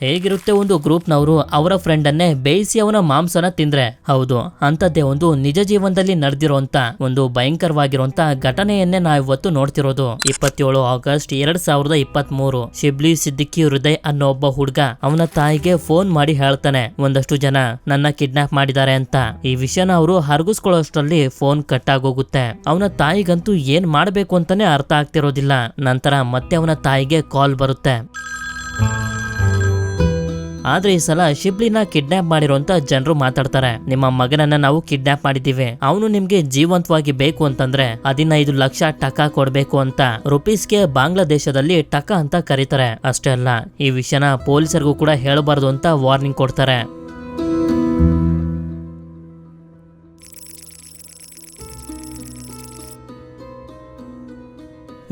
ಹೇಗಿರುತ್ತೆ ಒಂದು ಗ್ರೂಪ್ನವರು ಅವರ ಫ್ರೆಂಡ್ ಅನ್ನೇ ಬೇಯಿಸಿ ಅವನ ಮಾಂಸನ ತಿಂದ್ರೆ. ಹೌದು, ಅಂತದ್ದೇ ಒಂದು ನಿಜ ಜೀವನದಲ್ಲಿ ನಡೆದಿರುವಂತ ಒಂದು ಭಯಂಕರವಾಗಿರುವಂತ ಘಟನೆಯನ್ನೇ ನಾವಿವತ್ತು ನೋಡ್ತಿರೋದು. 27 ಆಗಸ್ಟ್ 2023 ಶಿಬ್ಲಿ ಸಿದ್ದಿಕಿ ಹೃದಯ್ ಅನ್ನೋ ಒಬ್ಬ ಹುಡ್ಗ ಅವನ ತಾಯಿಗೆ ಫೋನ್ ಮಾಡಿ ಹೇಳ್ತಾನೆ, ಒಂದಷ್ಟು ಜನ ನನ್ನ ಕಿಡ್ನಾಪ್ ಮಾಡಿದ್ದಾರೆ ಅಂತ. ಈ ವಿಷಯನ ಅವರು ಹರಗಿಸ್ಕೊಳ್ಳೋಷ್ಟರಲ್ಲಿ ಫೋನ್ ಕಟ್ ಆಗೋಗುತ್ತೆ. ಅವನ ತಾಯಿಗಂತೂ ಏನ್ ಮಾಡ್ಬೇಕು ಅಂತಾನೆ ಅರ್ಥ ಆಗ್ತಿರೋದಿಲ್ಲ. ನಂತರ ಮತ್ತೆ ಅವನ ತಾಯಿಗೆ ಕಾಲ್ ಬರುತ್ತೆ. ಆದ್ರೆ ಈ ಸಲ ಶಿಬ್ಲಿನ ಕಿಡ್ನಾಪ್ ಮಾಡಿರೋಂತ ಜನರು ಮಾತಾಡ್ತಾರೆ, ನಿಮ್ಮ ಮಗನನ್ನ ನಾವು ಕಿಡ್ನಾಪ್ ಮಾಡಿದೀವಿ, ಅವನು ನಿಮ್ಗೆ ಜೀವಂತವಾಗಿ ಬೇಕು ಅಂತಂದ್ರೆ 15 ಲಕ್ಷ ಟಕ ಕೊಡ್ಬೇಕು ಅಂತ. ರುಪೀಸ್ಗೆ ಬಾಂಗ್ಲಾದೇಶದಲ್ಲಿ ಟಕ ಅಂತ ಕರೀತಾರೆ. ಅಷ್ಟೇ ಅಲ್ಲ, ಈ ವಿಷಯನ ಪೊಲೀಸರಿಗೂ ಕೂಡ ಹೇಳಬಾರ್ದು ಅಂತ ವಾರ್ನಿಂಗ್ ಕೊಡ್ತಾರೆ.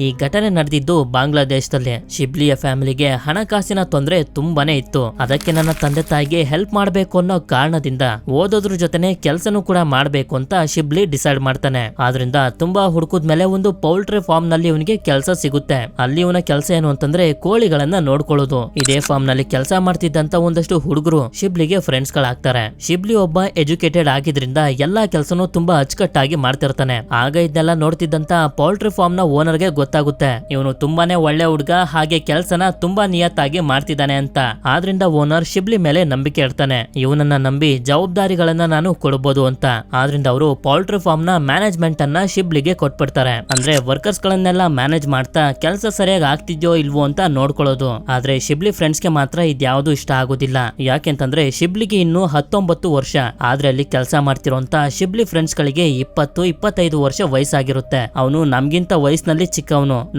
ಈ ಘಟನೆ ನಡೆದಿದ್ದು ಬಾಂಗ್ಲಾದೇಶದಲ್ಲಿ. ಶಿಬ್ಲಿಯ ಫ್ಯಾಮಿಲಿಗೆ ಹಣಕಾಸಿನ ತೊಂದರೆ ತುಂಬಾನೇ ಇತ್ತು. ಅದಕ್ಕೆ ನನ್ನ ತಂದೆ ತಾಯಿಗೆ ಹೆಲ್ಪ್ ಮಾಡ್ಬೇಕು ಅನ್ನೋ ಕಾರಣದಿಂದ ಓದೋದ್ರ ಜೊತೆನೆ ಕೆಲಸನೂ ಕೂಡ ಮಾಡ್ಬೇಕು ಅಂತ ಶಿಬ್ಲಿ ಡಿಸೈಡ್ ಮಾಡ್ತಾನೆ. ಆದ್ರಿಂದ ತುಂಬಾ ಹುಡುಕುದ್ಮೇಲೆ ಒಂದು ಪೌಲ್ಟ್ರಿ ಫಾರ್ಮ್ ನಲ್ಲಿ ಇವನಿಗೆ ಕೆಲಸ ಸಿಗುತ್ತೆ. ಅಲ್ಲಿ ಇವನ ಕೆಲಸ ಏನು ಅಂತಂದ್ರೆ ಕೋಳಿಗಳನ್ನ ನೋಡ್ಕೊಳ್ಳೋದು. ಇದೇ ಫಾರ್ಮ್ ನಲ್ಲಿ ಕೆಲಸ ಮಾಡ್ತಿದ್ದಂತ ಒಂದಷ್ಟು ಹುಡುಗರು ಶಿಬ್ಲಿಗೆ ಫ್ರೆಂಡ್ಸ್ ಗಳಾಗ್ತಾರೆ. ಶಿಬ್ಲಿ ಒಬ್ಬ ಎಜುಕೇಟೆಡ್ ಆಗಿದ್ರಿಂದ ಎಲ್ಲಾ ಕೆಲಸನೂ ತುಂಬಾ ಅಚ್ಚುಕಟ್ಟಾಗಿ ಮಾಡ್ತಿರ್ತಾನೆ. ಆಗ ಇದನ್ನೆಲ್ಲ ನೋಡ್ತಿದ್ದಂತ ಪೌಲ್ಟ್ರಿ ಫಾರ್ಮ್ ನ ಓನರ್ಗೆ ಗೊತ್ತಾಗುತ್ತೆ, ಇವನು ತುಂಬಾನೇ ಒಳ್ಳೆ ಹುಡುಗ, ಹಾಗೆ ಕೆಲಸನ ತುಂಬಾ ನಿಯತ್ತಾಗಿ ಮಾಡ್ತಿದ್ದಾನೆ ಅಂತ. ಆದ್ರಿಂದ ಓನರ್ ಶಿಬ್ಲಿ ಮೇಲೆ ನಂಬಿಕೆ ಇಡ್ತಾನೆ. ಇವನನ್ನ ನಂಬಿ ಜವಾಬ್ದಾರಿಗಳನ್ನ ನಾನು ಕೊಡಬಹುದು ಅಂತ. ಆದ್ರಿಂದ ಅವರು ಪೌಲ್ಟ್ರಿ ಫಾರ್ಮ್ ನ ಮ್ಯಾನೇಜ್ಮೆಂಟ್ ಅನ್ನ ಶಿಬ್ಲಿಗೆ ಕೊಟ್ಬಿಡ್ತಾರೆ. ಅಂದ್ರೆ ವರ್ಕರ್ಸ್ ಗಳನ್ನೆಲ್ಲ ಮ್ಯಾನೇಜ್ ಮಾಡ್ತಾ ಕೆಲಸ ಸರಿಯಾಗಿ ಆಗ್ತಿದ್ಯೋ ಇಲ್ವೋ ಅಂತ ನೋಡ್ಕೊಳ್ಳೋದು. ಆದ್ರೆ ಶಿಬ್ಲಿ ಫ್ರೆಂಡ್ಸ್ ಗೆ ಮಾತ್ರ ಇದ್ಯಾವುದು ಇಷ್ಟ ಆಗೋದಿಲ್ಲ. ಯಾಕೆಂತಂದ್ರೆ ಶಿಬ್ಲಿಗೆ ಇನ್ನು 19 ವರ್ಷ, ಆದ್ರೆ ಅಲ್ಲಿ ಕೆಲಸ ಮಾಡ್ತಿರೋಂತ ಶಿಬ್ಲಿ ಫ್ರೆಂಡ್ಸ್ ಗಳಿಗೆ 20-25 ವರ್ಷ ವಯಸ್ಸಾಗಿರುತ್ತೆ. ಅವನು ನಮ್ಗಿಂತ ವಯಸ್ಸಿನಲ್ಲಿ ಚಿಕ್ಕವನು,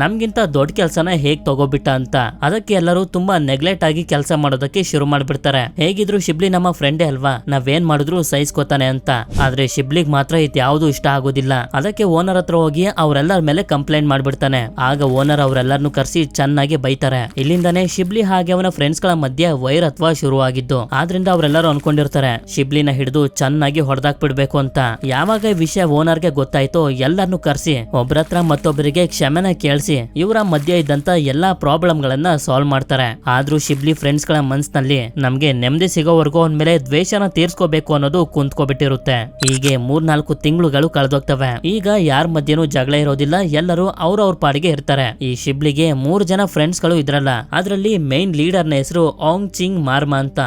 ನಮ್ಗಿಂತ ದೊಡ್ಡ ಕೆಲಸನ ಹೇಗ್ ತಗೋಬಿಟ್ಟ ಅಂತ. ಅದಕ್ಕೆ ಎಲ್ಲರೂ ತುಂಬಾ ನೆಗ್ಲೆಕ್ಟ್ ಆಗಿ ಕೆಲಸ ಮಾಡೋದಕ್ಕೆ ಶುರು ಮಾಡ್ಬಿಡ್ತಾರೆ. ಹೇಗಿದ್ರು ಶಿಬ್ಲಿ ನಮ್ಮ ಫ್ರೆಂಡೇ ಅಲ್ವಾ, ನಾವೇನ್ ಮಾಡಿದ್ರು ಸಹಿಸ್ಕೋತಾನೆ ಅಂತ. ಆದ್ರೆ ಶಿಬ್ಲಿಗ್ ಮಾತ್ರ ಇದ್ಯಾವುದು ಇಷ್ಟ ಆಗೋದಿಲ್ಲ. ಅದಕ್ಕೆ ಓನರ್ ಹತ್ರ ಹೋಗಿ ಅವರೆಲ್ಲರ ಮೇಲೆ ಕಂಪ್ಲೇಂಟ್ ಮಾಡ್ಬಿಡ್ತಾನೆ. ಆಗ ಓನರ್ ಅವರೆಲ್ಲರನ್ನು ಕರೆಸಿ ಚೆನ್ನಾಗಿ ಬೈತಾರೆ. ಇಲ್ಲಿಂದಾನೆ ಶಿಬ್ಲಿ ಹಾಗೆ ಅವನ ಫ್ರೆಂಡ್ಸ್ ಗಳ ಮಧ್ಯೆ ವೈರತ್ವ ಶುರುವಾಗಿದ್ದು. ಆದ್ರಿಂದ ಅವರೆಲ್ಲರೂ ಅನ್ಕೊಂಡಿರ್ತಾರೆ ಶಿಬ್ಲಿನ ಹಿಡಿದು ಚೆನ್ನಾಗಿ ಹೊಡೆದಾಕ್ ಬಿಡ್ಬೇಕು ಅಂತ. ಯಾವಾಗ ಈ ವಿಷಯ ಓನರ್ಗೆ ಗೊತ್ತಾಯ್ತೋ ಎಲ್ಲರನ್ನು ಕರೆಸಿ ಒಬ್ರತ್ರ ಮತ್ತೊಬ್ಬರಿಗೆ ಕ್ಷಮೆನ ಕೇಳಿಸಿ ಇವರ ಮಧ್ಯೆ ಇದ್ದಂತ ಎಲ್ಲಾ ಪ್ರಾಬ್ಲಮ್ ಗಳನ್ನ ಸಾಲ್ವ್ ಮಾಡ್ತಾರೆ. ಆದ್ರೂ ಶಿಬ್ಲಿ ಫ್ರೆಂಡ್ಸ್ ಗಳ ಮನ್ಸಿನಲ್ಲಿ ನಮ್ಗೆ ನೆಮ್ಮದಿ ಸಿಗೋವರೆಗೂ ಅವನ ಮೇಲೆ ದ್ವೇಷನ ತೀರ್ಸ್ಕೋಬೇಕು ಅನ್ನೋದು ಕುಂತ್ಕೋಬಿಟ್ಟಿರುತ್ತೆ. ಹೀಗೆ 3-4 ತಿಂಗಳುಗಳು ಕಳೆದೋಗ್ತವೆ. ಈಗ ಯಾರ ಮಧ್ಯೆನೂ ಜಗಳ ಇರೋದಿಲ್ಲ, ಎಲ್ಲರೂ ಅವ್ರವ್ರ ಪಾಡಿಗೆ ಇರ್ತಾರೆ. ಈ ಶಿಬ್ಲಿಗೆ 3 ಜನ ಫ್ರೆಂಡ್ಸ್ ಗಳು ಇದ್ರಲ್ಲ, ಅದ್ರಲ್ಲಿ ಮೇನ್ ಲೀಡರ್ ನ ಹೆಸರು ಆಂಗ್ ಚಿಂಗ್ ಮಾರ್ಮಾ ಅಂತ.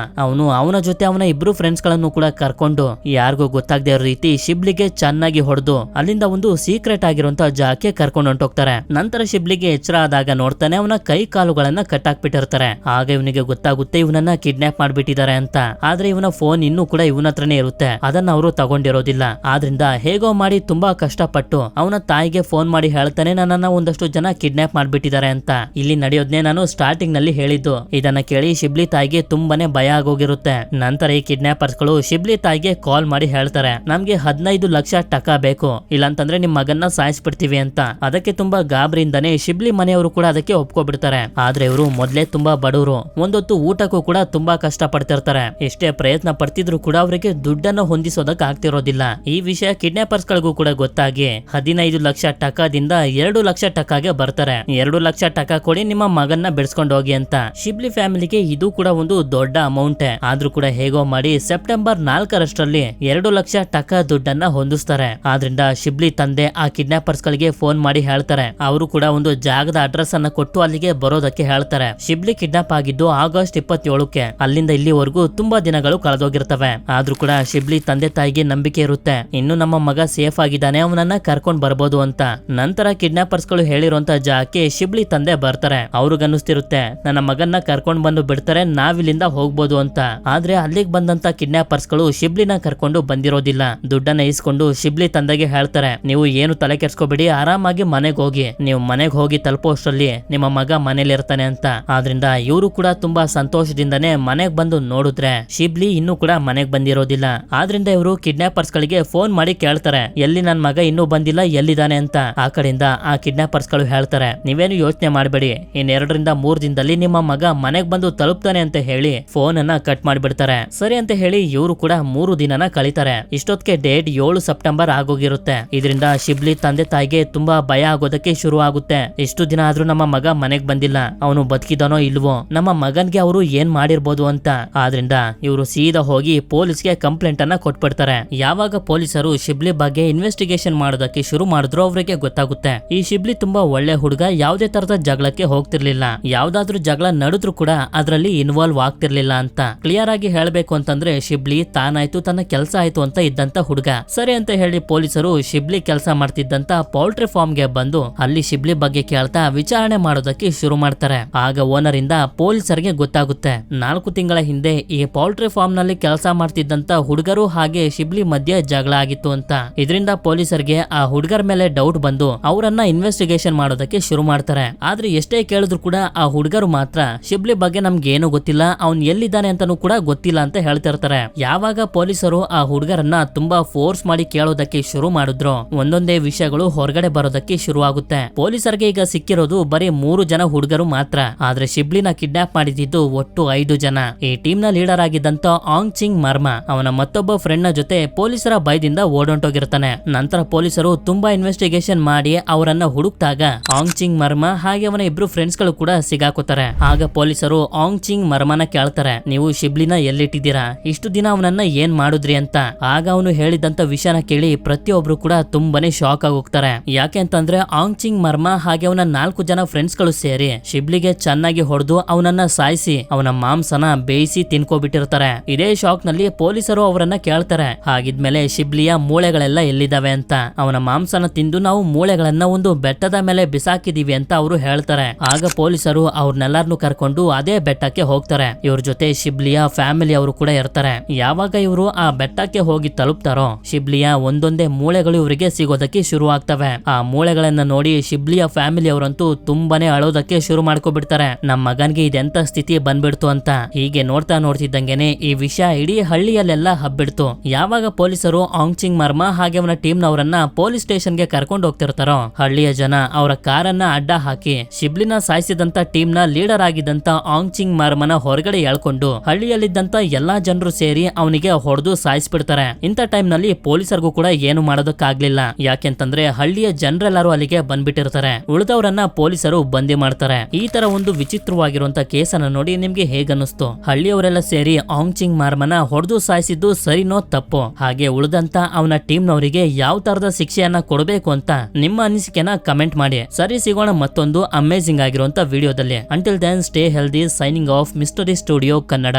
ಅವನ ಜೊತೆ ಅವನ 2 ಫ್ರೆಂಡ್ಸ್ ಗಳನ್ನು ಕೂಡ ಕರ್ಕೊಂಡು ಯಾರಿಗೂ ಗೊತ್ತಾಗದೇ ಇರೋ ರೀತಿ ಶಿಬ್ಲಿಗೆ ಚೆನ್ನಾಗಿ ಹೊಡೆದು ಅಲ್ಲಿಂದ ಒಂದು ಸೀಕ್ರೆಟ್ ಆಗಿರುವಂತ ಜಾಗಕ್ಕೆ ಕರ್ಕೊಂಡು ಹೊಂಟೋಗ್ತಾರೆ. ನಂತರ ಶಿಬ್ಲಿಗೆ ಎಚ್ಚರ ಆದಾಗ ನೋಡ್ತಾನೆ ಅವನ ಕೈ ಕಾಲುಗಳನ್ನ ಕಟ್ಟಾಕ್ಬಿಟ್ಟಿರ್ತಾರೆ. ಆಗ ಇವನಿಗೆ ಗೊತ್ತಾಗುತ್ತೆ ಇವನನ್ನ ಕಿಡ್ನಾಪ್ ಮಾಡ್ಬಿಟ್ಟಿದ್ದಾರೆ ಅಂತ. ಆದ್ರೆ ಇವನ ಫೋನ್ ಇನ್ನೂ ಕೂಡ ಇವನ ಹತ್ರನೇ ಇರುತ್ತೆ, ಅದನ್ನ ಅವರು ತಗೊಂಡಿರೋದಿಲ್ಲ. ಆದ್ರಿಂದ ಹೇಗೋ ಮಾಡಿ ತುಂಬಾ ಕಷ್ಟಪಟ್ಟು ಅವನ ತಾಯಿಗೆ ಫೋನ್ ಮಾಡಿ ಹೇಳ್ತಾನೆ, ನನ್ನನ್ನ ಒಂದಷ್ಟು ಜನ ಕಿಡ್ನಾಪ್ ಮಾಡ್ಬಿಟ್ಟಿದ್ದಾರೆ ಅಂತ. ಇಲ್ಲಿ ನಡೆಯೋದ್ನೇ ನಾನು ಸ್ಟಾರ್ಟಿಂಗ್ ನಲ್ಲಿ ಹೇಳಿದ್ದು. ಇದನ್ನ ಕೇಳಿ ಶಿಬ್ಲಿ ತಾಯಿಗೆ ತುಂಬಾನೇ ಭಯ ಆಗೋಗಿರುತ್ತೆ. ನಂತರ ಈ ಕಿಡ್ನಾಪರ್ಸ್ ಗಳು ಶಿಬ್ಲಿ ತಾಯಿಗೆ ಕಾಲ್ ಮಾಡಿ ಹೇಳ್ತಾರೆ, ನಮ್ಗೆ 15 ಲಕ್ಷ ಟಕ ಬೇಕು, ಇಲ್ಲಾಂತಂದ್ರೆ ನಿಮ್ ಮಗನ್ನ ಸಾಯಿಸ್ಬಿಡ್ತೀವಿ ಅಂತ. ಅದಕ್ಕೆ ತುಂಬಾ ಗಾಬರಿಯಿಂದಾನೆ ಶಿಬ್ಲಿ ಮನೆಯವರು ಕೂಡ ಅದಕ್ಕೆ ಒಪ್ಕೊಬಿಡ್ತಾರೆ. ಆದ್ರೆ ಇವರು ಮೊದ್ಲೇ ತುಂಬಾ ಬಡವರು, ಒಂದೊತ್ತು ಊಟಕ್ಕೂ ಕೂಡ ತುಂಬಾ ಕಷ್ಟ ಪಡ್ತಿರ್ತಾರೆ. ಎಷ್ಟೇ ಪ್ರಯತ್ನ ಪಡ್ತಿದ್ರು ಕೂಡ ಅವರಿಗೆ ದುಡ್ಡನ್ನು ಹೊಂದಿಸೋದಕ್ಕೆ ಆಗ್ತಿರೋದಿಲ್ಲ. ಈ ವಿಷಯ ಕಿಡ್ನಾಪರ್ಸ್ ಗಳಿಗೂ ಕೂಡ ಗೊತ್ತಾಗಿ 15 ಲಕ್ಷ ಟಕಾದಿಂದ 2 ಲಕ್ಷ ಟಕಾಗೆ ಬರ್ತಾರೆ. 2 ಲಕ್ಷ ಟಕ ಕೊಡಿ, ನಿಮ್ಮ ಮಗನ್ನ ಬಿಡಿಸ್ಕೊಂಡು ಹೋಗಿ ಅಂತ. ಶಿಬ್ಲಿ ಫ್ಯಾಮಿಲಿಗೆ ಇದು ಕೂಡ ಒಂದು ದೊಡ್ಡ ಅಮೌಂಟ್. ಆದ್ರೂ ಕೂಡ ಹೇಗೋ ಮಾಡಿ ಸೆಪ್ಟೆಂಬರ್ 4 2 ಲಕ್ಷ ಟಕ ದುಡ್ಡನ್ನ ಹೊಂದಿಸ್ತಾರೆ. ಆದ್ರಿಂದ ಶಿಬ್ಲಿ ತಂದೆ ಆ ಕಿಡ್ನಾಪರ್ಸ್ ಗಳಿಗೆ ಫೋನ್ ಮಾಡಿ ಹೇಳ್ತಾರೆ. ಅವರು ಕೂಡ ಒಂದು ಜಾಗದ ಅಡ್ರೆಸ್ ಅನ್ನ ಕೊಟ್ಟು ಅಲ್ಲಿಗೆ ಬರೋದಕ್ಕೆ ಹೇಳ್ತಾರೆ. ಶಿಬ್ಲಿ ಕಿಡ್ನಾಪ್ ಆಗಿದ್ದು ಆಗಸ್ಟ್ 27ಕ್ಕೆ. ಅಲ್ಲಿಂದ ಇಲ್ಲಿವರೆಗೂ ತುಂಬಾ ದಿನಗಳು ಕಳೆದೋಗಿರ್ತವೆ. ಆದ್ರೂ ಕೂಡ ಶಿಬ್ಲಿ ತಂದೆ ತಾಯಿಗೆ ನಂಬಿಕೆ ಇರುತ್ತೆ, ಇನ್ನು ನಮ್ಮ ಮಗ ಸೇಫ್ ಆಗಿದ್ದಾನೆ, ಅವನನ್ನ ಕರ್ಕೊಂಡ್ ಬರ್ಬೋದು ಅಂತ. ನಂತರ ಕಿಡ್ನಾಪರ್ಸ್ ಗಳು ಹೇಳಿರುವಂತ ಜಾಗಕ್ಕೆ ಶಿಬ್ಲಿ ತಂದೆ ಬರ್ತಾರೆ. ಅವ್ರಿಗನ್ನಿಸ್ತಿರುತ್ತೆ ನನ್ನ ಮಗನ್ನ ಕರ್ಕೊಂಡ್ ಬಂದು ಬಿಡ್ತಾರೆ, ನಾವಿಲ್ಲಿಂದ ಹೋಗ್ಬೋದು ಅಂತ. ಆದ್ರೆ ಅಲ್ಲಿಗೆ ಬಂದಂತ ಕಿಡ್ನಾಪರ್ಸ್ ಗಳು ಶಿಬ್ಲಿನ ಕರ್ಕೊಂಡು ಬಂದಿರೋದಿಲ್ಲ. ದುಡ್ಡನ್ನ ಇಸ್ಕೊಂಡು ಶಿಬ್ಲಿ ತಂದೆಗೆ ಹೇಳ್ತಾರೆ, ನೀವು ಏನು ತಲೆ ಕೆಡ್ಸ್ಕೋಬೇಡಿ, ಆರಾಮಾಗಿ ಮನೆಗೆ ಹೋಗಿ, ನೀವು ಮನೆಗೆ ಹೋಗಿ ತಲುಪೋಷ್ಟರಲ್ಲಿ ನಿಮ್ಮ ಮಗ ಮನೇಲಿ ಇರ್ತಾನೆ ಅಂತ. ಆದ್ರಿಂದ ಇವರು ಕೂಡ ತುಂಬಾ ಸಂತೋಷದಿಂದನೇ ಮನೆಗ್ ಬಂದು ನೋಡಿದ್ರೆ ಶಿಬ್ಲಿ ಇನ್ನೂ ಕೂಡ ಮನೆಗ್ ಬಂದಿರೋದಿಲ್ಲ. ಆದ್ರಿಂದ ಇವರು ಕಿಡ್ನಾಪರ್ಸ್ ಗಳಿಗೆ ಫೋನ್ ಮಾಡಿ ಕೇಳ್ತಾರೆ, ಎಲ್ಲಿ ನನ್ ಮಗ ಇನ್ನೂ ಬಂದಿಲ್ಲ, ಎಲ್ಲಿದ್ದಾನೆ ಅಂತ. ಆ ಕಡೆಯಿಂದ ಆ ಕಿಡ್ನಾಪರ್ಸ್ ಗಳು ಹೇಳ್ತಾರೆ, ನೀವೇನು ಯೋಚನೆ ಮಾಡಬೇಡಿ, ಇನ್ 2-3 ದಿನದಲ್ಲಿ ನಿಮ್ಮ ಮಗ ಮನೆಗ್ ಬಂದು ತಲುಪ್ತಾನೆ ಅಂತ ಹೇಳಿ ಫೋನ್ ಅನ್ನ ಕಟ್ ಮಾಡ್ಬಿಡ್ತಾರೆ. ಸರಿ ಅಂತ ಹೇಳಿ ಇವರು ಕೂಡ 3 ದಿನನ ಕಳೀತಾರೆ. ಇಷ್ಟೊತ್ತಿಗೆ ಡೇಟ್ 7 ಸೆಪ್ಟೆಂಬರ್ ಆಗೋಗಿರುತ್ತೆ. ಇದರಿಂದ ಶಿಬ್ಲಿ ತಂದೆ ತಾಯಿಗೆ ತುಂಬಾ ಭಯ ಆಗೋದಕ್ಕೆ ಶುರು ಆಗುತ್ತೆ. ಎಷ್ಟು ದಿನ ಆದ್ರೂ ನಮ್ಮ ಮಗ ಮನೆಗ್ ಬಂದಿಲ್ಲ, ಅವನು ಬದುಕಿದಾನೋ ಇಲ್ವೋ, ನಮ್ಮ ಮಗನ್ಗೆ ಅವರು ಏನ್ ಮಾಡಿರ್ಬೋದು ಅಂತ. ಆದ್ರಿಂದ ಇವರು ಸೀದಾ ಹೋಗಿ ಪೊಲೀಸ್ಗೆ ಕಂಪ್ಲೇಂಟ್ ಅನ್ನ ಕೊಟ್ಬಿಡ್ತಾರೆ. ಯಾವಾಗ ಪೊಲೀಸರು ಶಿಬ್ಲಿ ಬಗ್ಗೆ ಇನ್ವೆಸ್ಟಿಗೇಷನ್ ಮಾಡೋದಕ್ಕೆ ಶುರು ಮಾಡಿದ್ರು ಅವರಿಗೆ ಗೊತ್ತಾಗುತ್ತೆ ಈ ಶಿಬ್ಲಿ ತುಂಬಾ ಒಳ್ಳೆ ಹುಡುಗ, ಯಾವ್ದೇ ತರದ ಜಗಳಕ್ಕೆ ಹೋಗ್ತಿರ್ಲಿಲ್ಲ, ಯಾವ್ದಾದ್ರು ಜಗಳ ನಡೆದ್ರು ಕೂಡ ಅದ್ರಲ್ಲಿ ಇನ್ವಾಲ್ವ್ ಆಗ್ತಿರ್ಲಿಲ್ಲ ಅಂತ. ಕ್ಲಿಯರ್ ಆಗಿ ಹೇಳ್ಬೇಕು ಅಂತಂದ್ರೆ ಶಿಬ್ಲಿ ತಾನಾಯ್ತು ತನ್ನ ಕೆಲಸ ಆಯ್ತು ಅಂತ ಇದ್ದಂತ ಹುಡುಗ. ಸರಿ ಅಂತ ಹೇಳಿ ಪೊಲೀಸರು ಶಿಬ್ಲಿ ಕೆಲಸ ಮಾಡ್ತಿದ್ದಂತ ಪೌಲ್ಟ್ರಿ ಫಾರ್ಮ್ ಗೆ ಬಂದು ಅಲ್ಲಿ ಶಿಬ್ಲಿ ಬಗ್ಗೆ ಕೇಳ್ತಾ ವಿಚಾರಣೆ ಮಾಡೋದಕ್ಕೆ ಶುರು ಮಾಡ್ತಾರೆ. ಆಗ ಓನರ್ ಇಂದ ಪೊಲೀಸರಿಗೆ ಗೊತ್ತಾಗುತ್ತೆ 4 ತಿಂಗಳ ಹಿಂದೆ ಈ ಪೌಲ್ಟ್ರಿ ಫಾರ್ಮ್ ನಲ್ಲಿ ಕೆಲಸ ಮಾಡ್ತಿದ್ದಂತ ಹುಡುಗರು ಹಾಗೆ ಶಿಬ್ಲಿ ಮಧ್ಯೆ ಜಗಳ ಆಗಿತ್ತು ಅಂತ. ಇದರಿಂದ ಪೊಲೀಸರಿಗೆ ಆ ಹುಡುಗರ ಮೇಲೆ ಡೌಟ್ ಬಂದು ಅವರನ್ನ ಇನ್ವೆಸ್ಟಿಗೇಷನ್ ಮಾಡೋದಕ್ಕೆ ಶುರು ಮಾಡ್ತಾರೆ. ಆದ್ರೆ ಎಷ್ಟೇ ಕೇಳಿದ್ರು ಕೂಡ ಆ ಹುಡುಗರು ಮಾತ್ರ ಶಿಬ್ಲಿ ಬಗ್ಗೆ ನಮ್ಗೆ ಏನು ಗೊತ್ತಿಲ್ಲ, ಅವ್ನ್ ಎಲ್ಲಿದ್ದಾನೆ ಅಂತಾನೂ ಕೂಡ ಗೊತ್ತಿಲ್ಲ ಅಂತ ಹೇಳ್ತಿರ್ತಾರೆ. ಯಾವಾಗ ಪೊಲೀಸರು ಆ ಹುಡುಗರನ್ನ ತುಂಬಾ ಫೋರ್ಸ್ ಮಾಡಿ ಕೇಳೋದಕ್ಕೆ ಶುರು ಮಾಡಿದ್ರು ಒಂದೊಂದೇ ವಿಷಯಗಳು ಹೊರಗಡೆ ಬರೋದಕ್ಕೆ ಶುರು ಆಗುತ್ತೆ. ಪೊಲೀಸರಿಗೆ ಈಗ ಸಿಕ್ಕಿರೋದು ಬರೀ 3 ಜನ ಹುಡುಗರು ಮಾತ್ರ. ಆದ್ರೆ ಶಿಬ್ಲಿನ ಕಿಡ್ನಾಪ್ ಮಾಡಿದ್ದು ಒಟ್ಟು 5 ಜನ. ಈ ಟೀಮ್ ನ ಲೀಡರ್ ಆಗಿದ್ದಂತ ಆಂಗ್ ಚಿಂಗ್ ಮರ್ಮಾ ಅವನ ಮತ್ತೊಬ್ಬ ಫ್ರೆಂಡ್ ನ ಜೊತೆ ಪೊಲೀಸರ ಭಯದಿಂದ ಓಡೊಂಟೋಗಿರ್ತಾನೆ. ನಂತರ ಪೊಲೀಸರು ತುಂಬಾ ಇನ್ವೆಸ್ಟಿಗೇಷನ್ ಮಾಡಿ ಅವರನ್ನ ಹುಡುಕ್ತಾಗ ಆಂಗ್ ಚಿಂಗ್ ಮರ್ಮಾ ಹಾಗೆ ಅವನ ಇಬ್ರು ಫ್ರೆಂಡ್ಸ್ ಗಳು ಕೂಡ ಸಿಗಾಕೋತಾರೆ. ಆಗ ಪೊಲೀಸರು ಆಂಗ್ ಚಿಂಗ್ ಮರ್ಮಾನ ಕೇಳ್ತಾರೆ, ನೀವು ಶಿಬ್ಲಿನ ಎಲ್ಲಿಟ್ಟಿದ್ದೀರಾ, ಇಷ್ಟು ದಿನ ಅವನನ್ನ ಏನ್ ಮಾಡುದ್ರಿ ಅಂತ. ಆಗ ಅವನು ಹೇಳಿದಂತ ವಿಷಯನ ಕೇಳಿ ಪ್ರತಿಯೊಬ್ರು ಕೂಡ ತುಂಬಾನೇ ಶಾಕ್ ಆಗಿ ಹೋಗ್ತಾರೆ. ಯಾಕೆ ಅಂತಂದ್ರೆ ಆಂಗ್ ಚಿಂಗ್ ಮರ್ಮಾ ಹಾಗೆ ಅವನ 4 ಜನ ಫ್ರೆಂಡ್ಸ್ ಗಳು ಸೇರಿ ಶಿಬ್ಲಿಗೆ ಚೆನ್ನಾಗಿ ಹೊಡೆದು ಅವನನ್ನ ಸಾಯಿಸಿ ಅವನ ಮಾಂಸನ ಬೇಯಿಸಿ ತಿನ್ಕೋಬಿಟ್ಟಿರ್ತಾರೆ. ಇದೇ ಶಾಕ್ ನಲ್ಲಿ ಪೊಲೀಸರು ಅವರನ್ನ ಕೇಳ್ತಾರೆ, ಹಾಗಿದ್ಮೇಲೆ ಶಿಬ್ಲಿಯ ಮೂಳೆಗಳೆಲ್ಲ ಎಲ್ಲಿದಾವೆ ಅಂತ. ಅವನ ಮಾಂಸನ ತಿಂದು ನಾವು ಮೂಳೆಗಳನ್ನ ಒಂದು ಬೆಟ್ಟದ ಮೇಲೆ ಬಿಸಾಕಿದೀವಿ ಅಂತ ಅವರು ಹೇಳ್ತಾರೆ. ಆಗ ಪೊಲೀಸರು ಅವ್ರನ್ನೆಲ್ಲಾರನ್ನು ಕರ್ಕೊಂಡು ಅದೇ ಬೆಟ್ಟಕ್ಕೆ ಹೋಗ್ತಾರೆ. ಇವ್ರ ಜೊತೆ ಶಿಬ್ಲಿಯ ಫ್ಯಾಮಿಲಿ ಅವರು ಕೂಡ ಇರ್ತಾರೆ. ಯಾವಾಗ ಇವರು ಆ ಬೆಟ್ಟಕ್ಕೆ ಹೋಗಿ ತಲುಪ್ತಾರೋ ಶಿಬ್ಲಿಯ ಒಂದೊಂದೇ ಮೂಳೆಗಳು ಇವರಿಗೆ ಸಿಗೋದಕ್ಕೆ ಶುರು ಆಗ್ತವೆ. ಆ ಮೂಳೆಗಳನ್ನ ನೋಡಿ ಶಿಬ್ಲಿಯ ಫ್ಯಾಮಿಲಿ ಅವರಂತೂ ತುಂಬಾನೇ ಅಳೋದಕ್ಕೆ ಶುರು ಮಾಡ್ಕೊಬಿಡ್ತಾರೆ. ನಮ್ಮ ಮಗನ್ಗೆ ಇದೆಂತ ಸ್ಥಿತಿ ಬಂದ್ಬಿಡ್ತು ಅಂತ. ಹೀಗೆ ನೋಡ್ತಿದ್ದಂಗೆನೆ ಈ ವಿಷಯ ಇಡೀ ಹಳ್ಳಿಯಲ್ಲೆಲ್ಲ ಹಬ್ಬಿಡ್ತು. ಯಾವಾಗ ಪೊಲೀಸರು ಆಂಗ್ ಚಿಂಗ್ ಮರ್ಮಾ ಹಾಗೆ ಅವನ ಟೀಮ್ ನವರನ್ನ ಪೊಲೀಸ್ ಸ್ಟೇಷನ್ ಗೆ ಕರ್ಕೊಂಡು ಹೋಗ್ತಿರ್ತಾರೋ ಹಳ್ಳಿಯ ಜನ ಅವರ ಕಾರನ್ನ ಅಡ್ಡ ಹಾಕಿ ಶಿಬ್ಲಿನ ಸಾಯಿಸಿದಂತ ಟೀಮ್ ನ ಲೀಡರ್ ಆಗಿದ್ದಂತ ಆಂಗ್ ಚಿಂಗ್ ಮರ್ಮನ ಹೊರಗಡೆ ಎಳ್ಕೊಂಡು ಹಳ್ಳಿಯಲ್ಲಿದ್ದಂತ ಎಲ್ಲಾ ಜನರು ಸೇರಿ ಅವನಿಗೆ ಹೊಡೆದು ಸಾಯಿಸ್ಬಿಡ್ತಾರೆ. ಇಂಥ ಟೈಮ್ ನಲ್ಲಿ ಪೊಲೀಸರಿಗೂ ಕೂಡ ಏನು ಮಾಡೋದಕ್ಕಾಗ್ಲಿಲ್ಲ. ಯಾಕೆಂತಂದ್ರೆ ಹಳ್ಳಿಯ ಜನರೆಲ್ಲರೂ ಅಲ್ಲಿಗೆ ಬಂದ್ಬಿಟ್ಟಿರ್ತಾರೆ. ಉಳಿದವರನ್ನ ಪೊಲೀಸರು ಬಂದಿ ಮಾಡ್ತಾರೆ. ಈ ತರ ಒಂದು ವಿಚಿತ್ರವಾಗಿರುವಂತ ಕೇಸನ್ನ ನೋಡಿ ನಿಮ್ಗೆ ಹೇಗನ್ನಿಸ್ತು? ಹಳ್ಳಿಯವರೆಲ್ಲ ಸೇರಿ ಆಂಗ್ ಚಿಂಗ್ ಮರ್ಮನ ಹೊಡೆದು ಸಾಯಿಸಿದ್ದು ಸರಿನೋ ತಪ್ಪೋ? ಹಾಗೆ ಉಳಿದಂತ ಅವನ ಟೀಮ್ ನವರಿಗೆ ಯಾವ ತರದ ಶಿಕ್ಷೆಯನ್ನ ಕೊಡಬೇಕು ಅಂತ ನಿಮ್ಮ ಅನಿಸಿಕೆನ ಕಮೆಂಟ್ ಮಾಡಿ. ಸರಿ, ಸಿಗೋಣ ಮತ್ತೊಂದು ಅಮೇಜಿಂಗ್ ಆಗಿರುವಂತ ವಿಡಿಯೋದಲ್ಲಿ. Until then stay healthy. Signing off mystery studio Kannada.